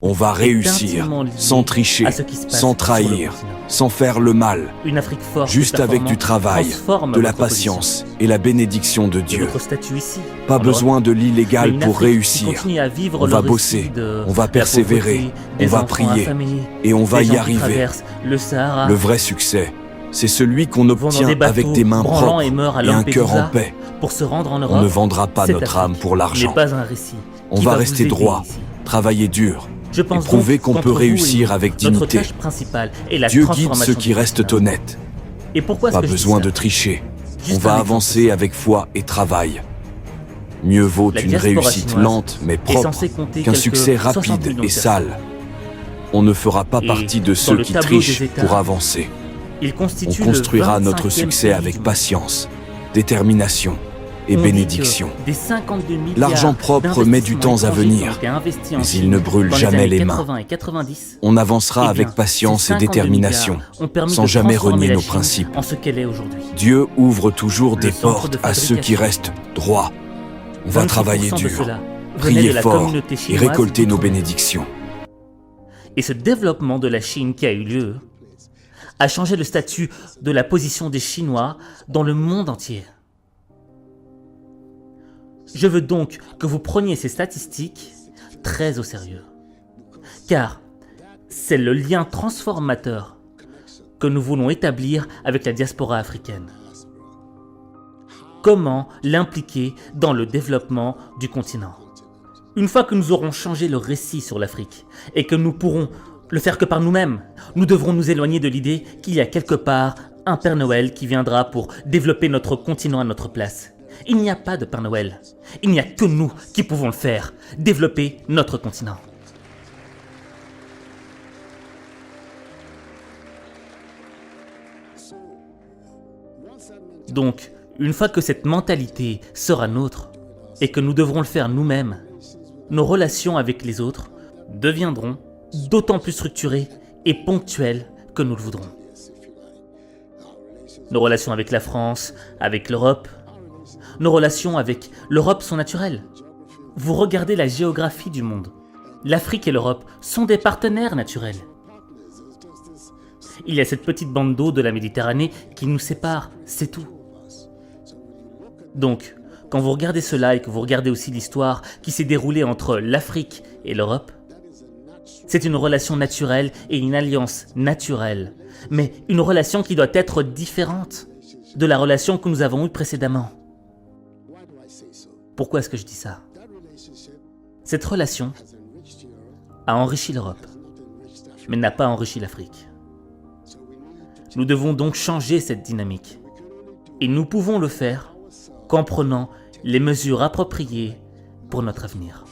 On va réussir, sans tricher, sans trahir, sans faire le mal, Une Afrique forte, juste avec du travail, de la patience et la bénédiction de Dieu. Pas besoin de l'illégal pour réussir. On va bosser, on va persévérer, on va prier et on va y arriver. Le vrai succès, c'est celui qu'on obtient avec des mains propres et un cœur en paix. On ne vendra pas notre âme pour l'argent. On va rester droit, travailler dur et prouver qu'on peut réussir avec dignité. Dieu guide ceux qui restent honnêtes. Pas besoin de tricher. On va avancer avec foi et travail. Mieux vaut une réussite lente mais propre qu'un succès rapide et sale. On ne fera pas partie de ceux qui trichent pour avancer. On construira notre succès avec patience, détermination et bénédiction. L'argent propre met du temps à venir, mais il ne brûle jamais les mains. On avancera avec patience et détermination, sans jamais renier nos principes. Dieu ouvre toujours des portes à ceux qui restent droits. On va travailler dur, prier fort et récolter nos bénédictions. Et ce développement de la Chine qui a eu lieu a changé le statut de la position des Chinois dans le monde entier. Je veux donc que vous preniez ces statistiques très au sérieux, car c'est le lien transformateur que nous voulons établir avec la diaspora africaine. Comment l'impliquer dans le développement du continent? Une fois que nous aurons changé le récit sur l'Afrique et que nous pourrons le faire que par nous-mêmes, nous devrons nous éloigner de l'idée qu'il y a quelque part un Père Noël qui viendra pour développer notre continent à notre place. Il n'y a pas de Père Noël. Il n'y a que nous qui pouvons le faire, développer notre continent. Donc, une fois que cette mentalité sera nôtre et que nous devrons le faire nous-mêmes, nos relations avec les autres deviendront d'autant plus structurées et ponctuelles que nous le voudrons. Nos relations avec la France, avec l'Europe, nos relations avec l'Europe sont naturelles. Vous regardez la géographie du monde. L'Afrique et l'Europe sont des partenaires naturels. Il y a cette petite bande d'eau de la Méditerranée qui nous sépare, c'est tout. Donc, quand vous regardez cela et que vous regardez aussi l'histoire qui s'est déroulée entre l'Afrique et l'Europe, c'est une relation naturelle et une alliance naturelle, mais une relation qui doit être différente de la relation que nous avons eue précédemment. Pourquoi est-ce que je dis ça? Cette relation a enrichi l'Europe, mais n'a pas enrichi l'Afrique. Nous devons donc changer cette dynamique. Et nous pouvons le faire qu'en prenant les mesures appropriées pour notre avenir.